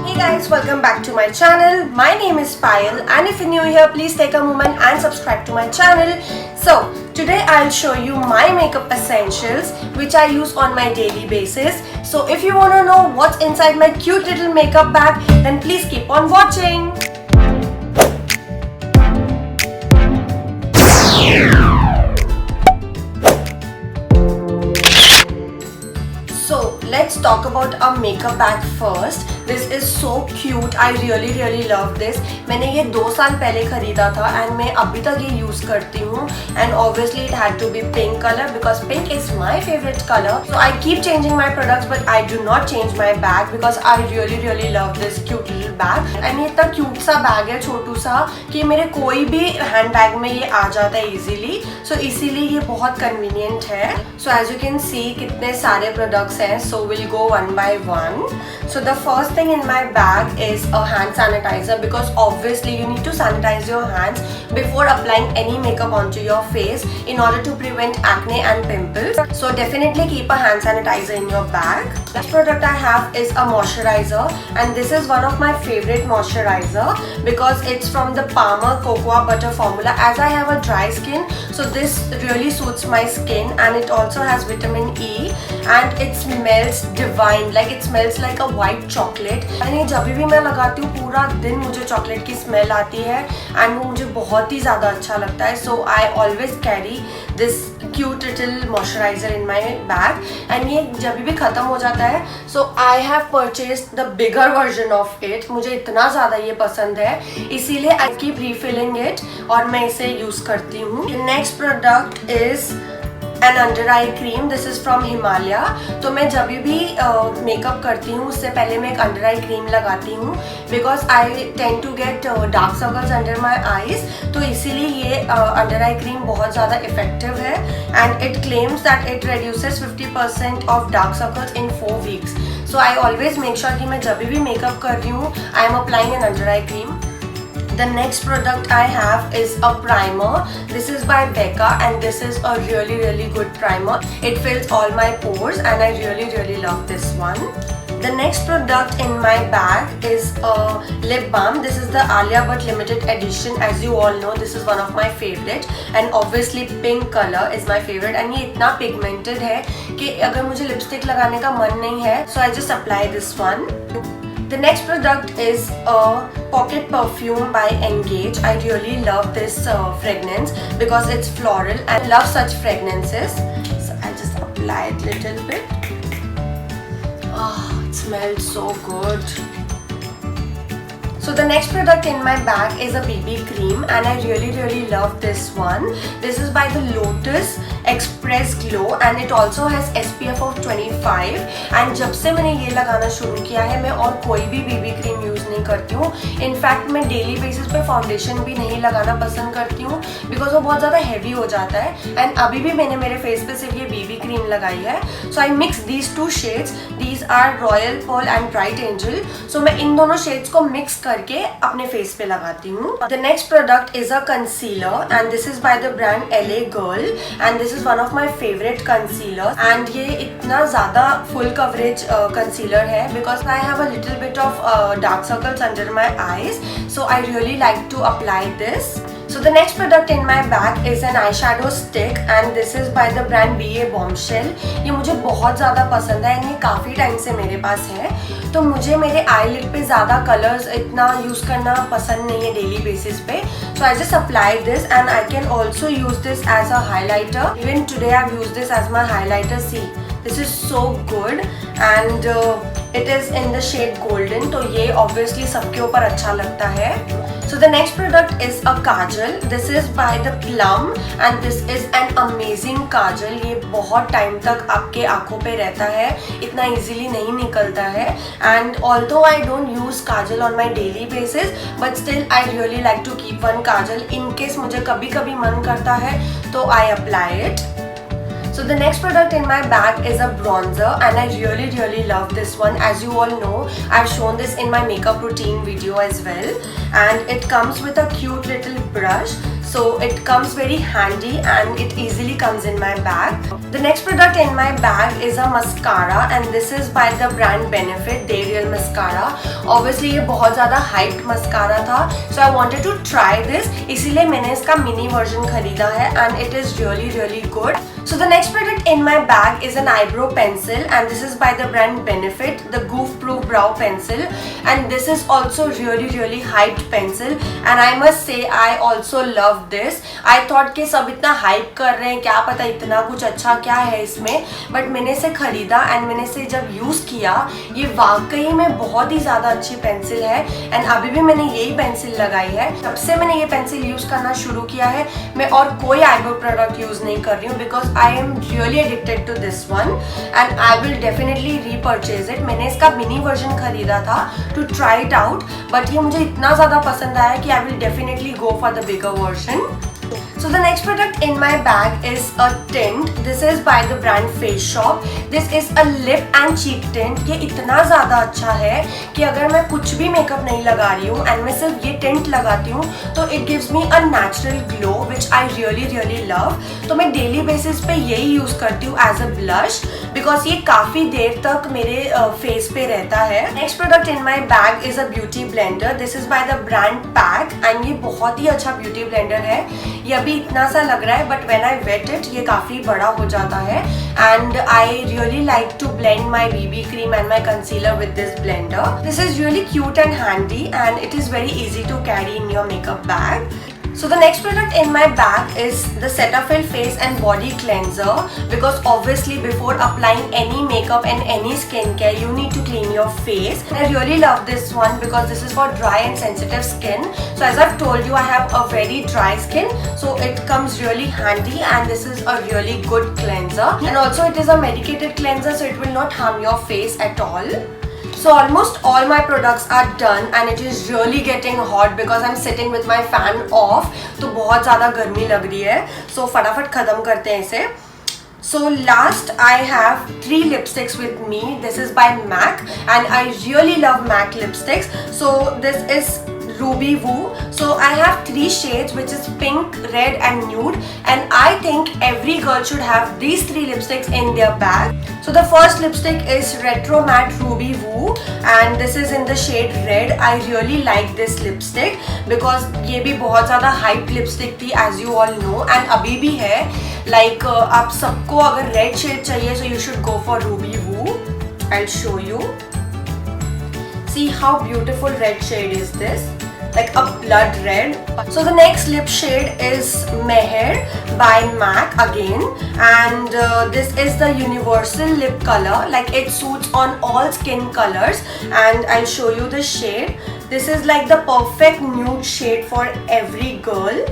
Hey guys, welcome back to my channel. My name is Payal, and if you're new here, please take a moment and subscribe to my channel. So today I'll show you my makeup essentials which I use on my daily basis. So if you want to know what's inside my cute little makeup bag, then please keep on watching. So let's talk about a makeup bag first. This is so cute. I really love this. मैंने ये 2 साल पहले खरीदा था and मैं अभी तक ये यूज करती हूँ. And obviously it had to be pink color because pink is my favorite color. So I keep changing my products but I do not change my bag because I really love this cute little bag. And ये इतना cute सा bag है, छोटू सा, कि मेरे कोई भी hand bag में ये आ जाता है easily. So इसीलिए ये बहुत convenient है. So as you can see कितने सारे products हैं. So we'll go one by one. So the first thing in my bag is a hand sanitizer because obviously you need to sanitize your hands before applying any makeup onto your face in order to prevent acne and pimples. So definitely keep a hand sanitizer in your bag. Next product I have is a moisturizer, and this is one of my favorite moisturizer because it's from the Palmer Cocoa Butter formula. As I have a dry skin, so this really suits my skin, and it also has vitamin E and it smells divine, like it smells like a white chocolate. यानी जब भी मैं लगाती हूँ पूरा दिन मुझे chocolate की स्मेल आती है एंड वो मुझे बहुत ही ज़्यादा अच्छा लगता है. So I always carry this cute little moisturizer in my bag and ये जब भी ख़त्म हो जाता है. So I have purchased the bigger version of it. मुझे इतना ज़्यादा ये पसंद है इसीलिए आई कीप रीफिलिंग इट और मैं इसे यूज़ करती हूँ. Next product is an under eye cream. This is from Himalaya. तो मैं जब भी मेकअप करती हूँ उससे पहले मैं एक अंडर आई क्रीम लगाती हूँ because I tend to get dark circles under my eyes. तो इसीलिए ये अंडर आई क्रीम बहुत ज़्यादा इफेक्टिव है and it claims that it reduces 50% of dark circles in 4 weeks. So I always make sure कि मैं जब भी मेकअप कर रही हूँ I am applying an under eye cream. The next product I have is a primer. This is by Becca and this is a really good primer. It fills all my pores and I really love this one. The next product in my bag is a lip balm. This is the Alia Bhatt limited edition. As you all know, this is one of my favorite and obviously pink color is my favorite. And ये इतना pigmented है कि अगर मुझे lipstick लगाने का मन नहीं है, so I just apply this one. The next product is a pocket perfume by Engage. I really love this fragrance because it's floral. I love such fragrances. So I just apply it a little bit. Oh, it smells so good. So the next product in my bag is a BB cream and I really love this one. This is by the Lotus Express Glow and it also has SPF of 25. and जब से मैंने ये लगाना शुरू किया है मैं और कोई भी BB क्रीम यूज़ नहीं करती हूँ. इनफैक्ट मैं डेली बेसिस पे फाउंडेशन भी नहीं लगाना पसंद करती हूँ बिकॉज वो बहुत ज़्यादा हैवी हो जाता है. एंड अभी भी मैंने मेरे फेस पे सिर्फ ये BB क्रीम लगाई है. So I mix these 2 shades. These are royal pearl and bright angel. So मैं इन दोनों शेड्स को मिक्स करके अपने फेस पे लगाती हूँ. The next product is a concealer and this is by the brand LA Girl and this is one of my favourite concealer. And ये इतना ज़्यादा फुल कवरेज कंसीलर है because I have a little bit of dark circles under my eyes. So I really like to apply this. So the next product in my bag is an eyeshadow stick and this is by the brand BA Bombshell. ये मुझे बहुत ज़्यादा पसंद है and ये काफ़ी time से मेरे पास है. तो मुझे मेरे eyelid पे ज़्यादा कलर्स इतना यूज़ करना पसंद नहीं है डेली बेसिस पे. So I just apply this and I can also use this as a highlighter. Even today I've used this as my highlighter. See, this is so good and it is in the shade golden. तो ये obviously सबके ऊपर अच्छा लगता है. So the next product is a kajal. This is by the Plum and this is an amazing kajal. ये बहुत time तक आपके आँखों पे रहता है, इतना easily नहीं निकलता है. And although I don't use kajal on my daily basis, but still I really like to keep one kajal in case मुझे कभी कभी मन करता है तो I apply it. So the next product in my bag is a bronzer and I really love this one. As you all know, I've shown this in my makeup routine video as well and it comes with a cute little brush. so it comes very handy and it easily comes in my bag. The next product in my bag is a mascara and this is by the brand Benefit Day Real Mascara. Obviously ये बहुत ज़्यादा hyped mascara था, so I wanted to try this, इसीलिए मैंने इसका mini version खरीदा है and it is really good. So the next product in my bag is an eyebrow pencil and this is by the brand Benefit, the Goof Proof Brow Pencil, and this is also really hyped pencil and I must say I also love this. I thought कि सब इतना hype कर रहे हैं, क्या पता इतना कुछ अच्छा क्या है इसमें, but मैंने इसे खरीदा and मैंने इसे जब यूज़ किया, ये वाकई में बहुत ही ज़्यादा अच्छी पेंसिल है and अभी भी मैंने यही पेंसिल लगाई है. तब से मैंने ये पेंसिल यूज़ करना शुरू किया है, मैं और कोई आईब्रो प्रोडक्ट यूज़ नहीं कर रही हूँ because I am really addicted to this one and I will definitely repurchase it. मैंने इसका मिनी वर्जन खरीदा था to try it out, but ये मुझे इतना ज़्यादा पसंद आया कि I will definitely go for the bigger version. So the next product in my bag is a tint. This is by the brand Face Shop. This is a lip and cheek tint. ये इतना ज़्यादा अच्छा है कि अगर मैं कुछ भी मेकअप नहीं लगा रही हूँ and मैं सिर्फ ये टिंट लगाती हूँ तो it gives me a natural glow which I really love. तो मैं डेली बेसिस पे यही यूज़ करती हूँ as a blush because ये काफ़ी देर तक मेरे फेस पे रहता है. Next product in my bag is a beauty blender. This is by the brand Pack and ये बहुत ही अच्छा beauty blender है. ये अभी इतना सा लग रहा है but when I wet it ये काफ़ी बड़ा हो जाता है and I really like to blend my BB cream and my concealer with this blender. This is really cute and handy and it is very easy to carry in your makeup bag. So the next product in my bag is the Cetaphil Face and Body Cleanser because obviously before applying any makeup and any skincare you need to clean your face. I really love this one because this is for dry and sensitive skin. So as I've told you I have a very dry skin, so it comes really handy and this is a really good cleanser and also it is a medicated cleanser so it will not harm your face at all. So almost all my products are done and it is really getting hot because I'm sitting with my fan off. तो बहुत ज़्यादा गर्मी लग रही है, so फटाफट ख़त्म करते हैं इसे. So last I have 3 lipsticks with me. This is by MAC and I really love MAC lipsticks. So this is Ruby Woo. So I have 3 shades which is pink, red and nude and I think every girl should have these 3 lipsticks in their bag. So the first lipstick is Retro Matte Ruby Woo and this is in the shade red. I really like this lipstick because ये भी बहुत ज़्यादा hype lipstick थी as you all know and अभी भी है. Like आप सबको अगर red shade चाहिए so you should go for Ruby Woo. I'll show you. See how beautiful red shade is this. Like a blood red. So the next lip shade is Meher by MAC again and this is the universal lip color, like it suits on all skin colors and I'll show you the shade. This is like the perfect nude shade for every girl.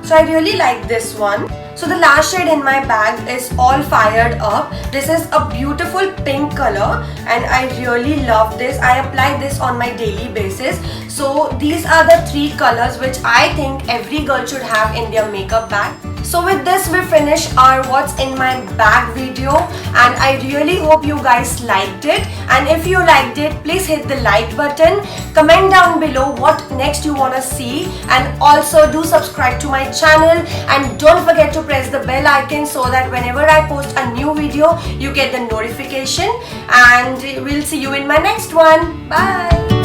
So I really like this one. So the last shade in my bag is All Fired Up. This is a beautiful pink color and I really love this. I apply this on my daily basis. So these are the 3 colors which I think every girl should have in their makeup bag. So with this we finish our what's in my bag video and I really hope you guys liked it, and if you liked it please hit the like button, comment down below what next you want to see and also do subscribe to my channel and don't forget to press the bell icon so that whenever I post a new video you get the notification, and we'll see you in my next one. Bye.